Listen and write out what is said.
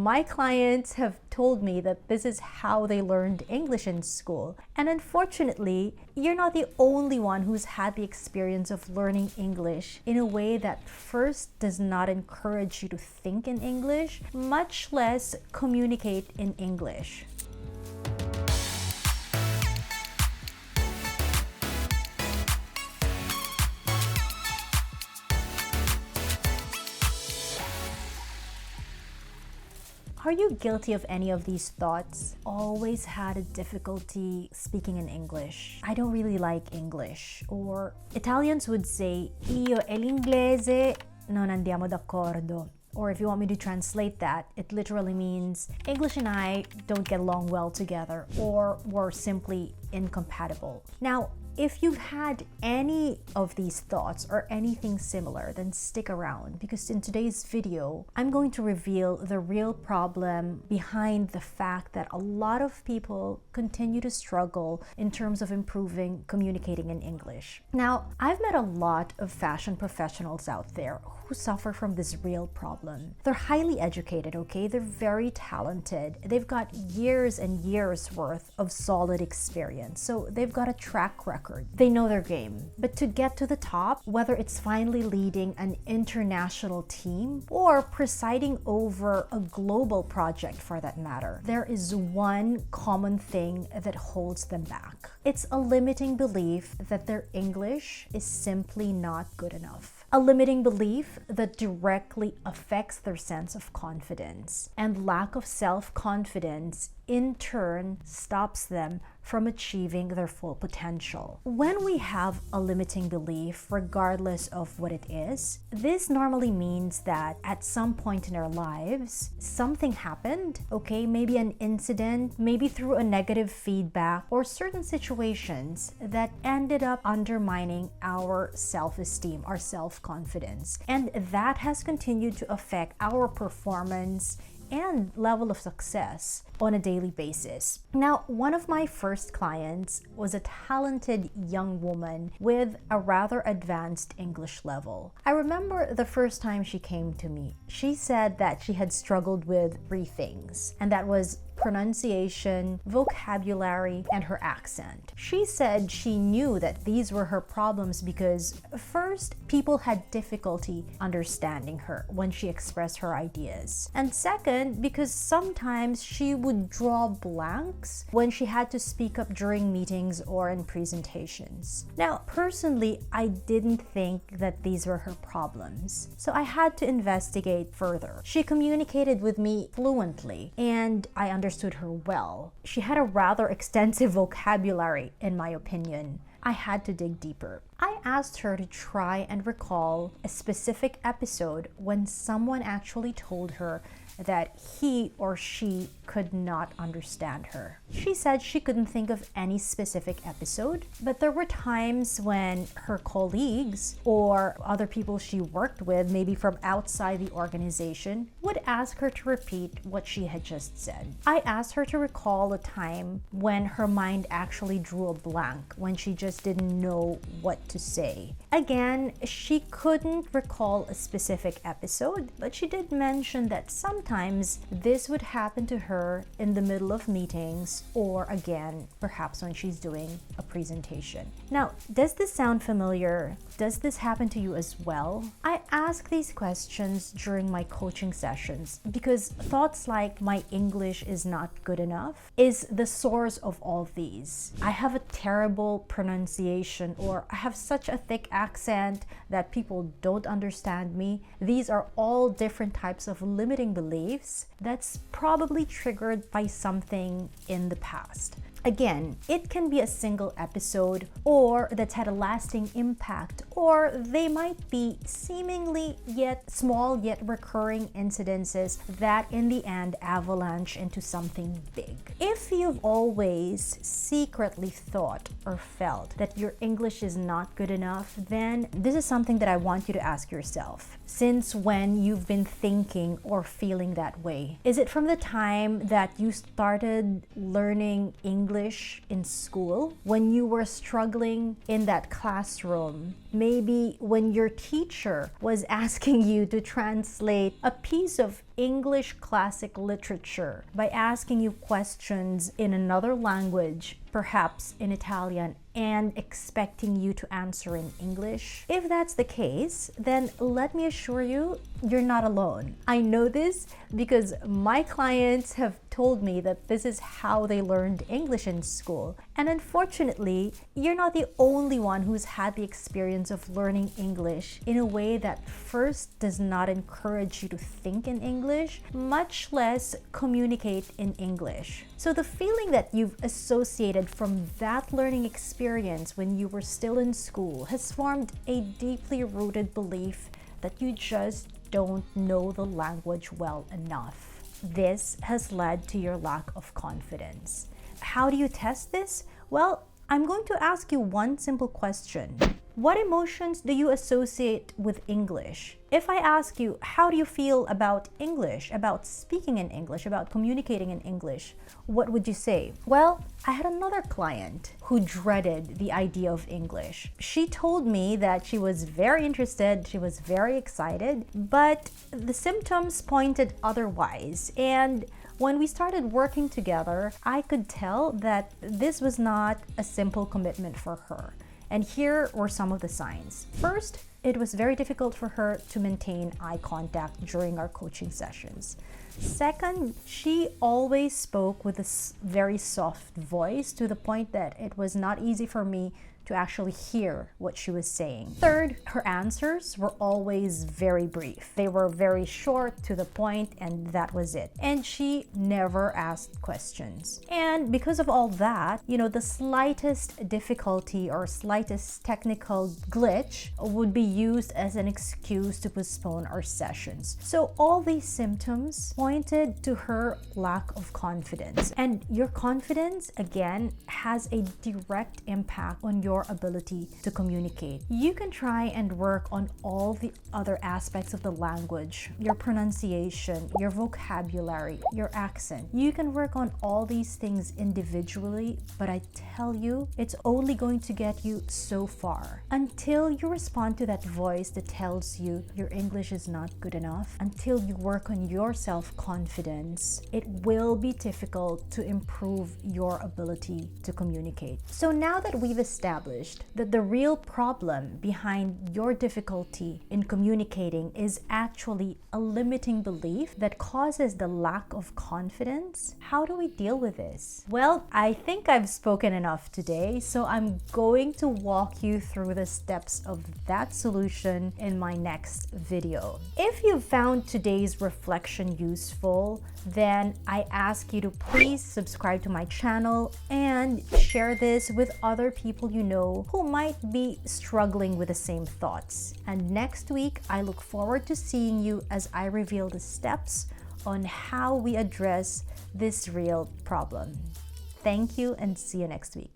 my clients have told me that this is how they learned English in school. And unfortunately, you're not the only one who's had the experience of learning English in a way that first does not encourage you to think in English, much less communicate in English. Are you guilty of any of these thoughts? Always had a difficulty speaking in English. I don't really like English. Or Italians would say, io e l'inglese non andiamo d'accordo. Or if you want me to translate that, it literally means English and I don't get along well together, or we're simply incompatible. Now, if you've had any of these thoughts or anything similar, then stick around, because in today's video, I'm going to reveal the real problem behind the fact that a lot of people continue to struggle in terms of improving communicating in English. Now, I've met a lot of fashion professionals out there who suffer from this real problem. They're highly educated, okay? They're very talented. They've got years and years worth of solid experience. So they've got a track record. They know their game. But to get to the top, whether it's finally leading an international team or presiding over a global project for that matter, there is one common thing that holds them back. It's a limiting belief that their English is simply not good enough. A limiting belief that directly affects their sense of confidence, and lack of self-confidence in turn stops them from achieving their full potential. When we have a limiting belief, regardless of what it is, this normally means that at some point in our lives, something happened, okay? Maybe an incident, maybe through a negative feedback, or certain situations that ended up undermining our self-esteem, our self-confidence. And that has continued to affect our performance and level of success on a daily basis. Now, one of my first clients was a talented young woman with a rather advanced English level. I remember the first time she came to me, she said that she had struggled with three things, and that was pronunciation, vocabulary, and her accent. She said she knew that these were her problems because first, people had difficulty understanding her when she expressed her ideas. And second, because sometimes she would draw blanks when she had to speak up during meetings or in presentations. Now, personally, I didn't think that these were her problems, so I had to investigate further. She communicated with me fluently, and I understood her well. She had a rather extensive vocabulary, in my opinion. I had to dig deeper. I asked her to try and recall a specific episode when someone actually told her that he or she could not understand her. She said she couldn't think of any specific episode, but there were times when her colleagues or other people she worked with, maybe from outside the organization, would ask her to repeat what she had just said. I asked her to recall a time when her mind actually drew a blank, when she just didn't know what to say. Again, she couldn't recall a specific episode, but she did mention that sometimes this would happen to her in the middle of meetings, or again, perhaps when she's doing a presentation. Now, does this sound familiar? Does this happen to you as well? I ask these questions during my coaching sessions because thoughts like my English is not good enough is the source of all these. I have a terrible pronunciation, or I have such a thick accent that people don't understand me. These are all different types of limiting beliefs that's probably triggered by something in the past. Again, it can be a single episode or that's had a lasting impact, or they might be seemingly yet small yet recurring incidences that in the end avalanche into something big. If you've always secretly thought or felt that your English is not good enough, then this is something that I want you to ask yourself. Since when you've been thinking or feeling that way? Is it from the time that you started learning English in school? When you were struggling in that classroom? Maybe when your teacher was asking you to translate a piece of English classic literature by asking you questions in another language, perhaps in Italian, and expecting you to answer in English? If that's the case, then let me assure you, you're not alone. I know this because my clients have told me that this is how they learned English in school. And unfortunately, you're not the only one who's had the experience of learning English in a way that first does not encourage you to think in English, much less communicate in English. So the feeling that you've associated from that learning experience when you were still in school has formed a deeply rooted belief that you just don't know the language well enough. This has led to your lack of confidence. How do you test this? Well, I'm going to ask you one simple question. What emotions do you associate with English? If I ask you, how do you feel about English, about speaking in English, about communicating in English, what would you say? Well, I had another client who dreaded the idea of English. She told me that she was very interested, she was very excited, but the symptoms pointed otherwise. And when we started working together, I could tell that this was not a simple commitment for her. And here were some of the signs. First, it was very difficult for her to maintain eye contact during our coaching sessions. Second, she always spoke with a very soft voice to the point that it was not easy for me to actually hear what she was saying. Third, her answers were always very brief. They were very short, to the point, and that was it. And she never asked questions. And because of all that, the slightest difficulty or slightest technical glitch would be used as an excuse to postpone our sessions. So all these symptoms pointed to her lack of confidence. And your confidence, again, has a direct impact on your ability to communicate. You can try and work on all the other aspects of the language, your pronunciation, your vocabulary, your accent. You can work on all these things individually, but I tell you, it's only going to get you so far. Until you respond to that voice that tells you your English is not good enough, until you work on your self-confidence, it will be difficult to improve your ability to communicate. So now that we've established that the real problem behind your difficulty in communicating is actually a limiting belief that causes the lack of confidence, how do we deal with this? Well, I think I've spoken enough today, so I'm going to walk you through the steps of that solution in my next video. If you found today's reflection useful, then I ask you to please subscribe to my channel and share this with other people you know who might be struggling with the same thoughts. And next week, I look forward to seeing you as I reveal the steps on how we address this real problem. Thank you and see you next week.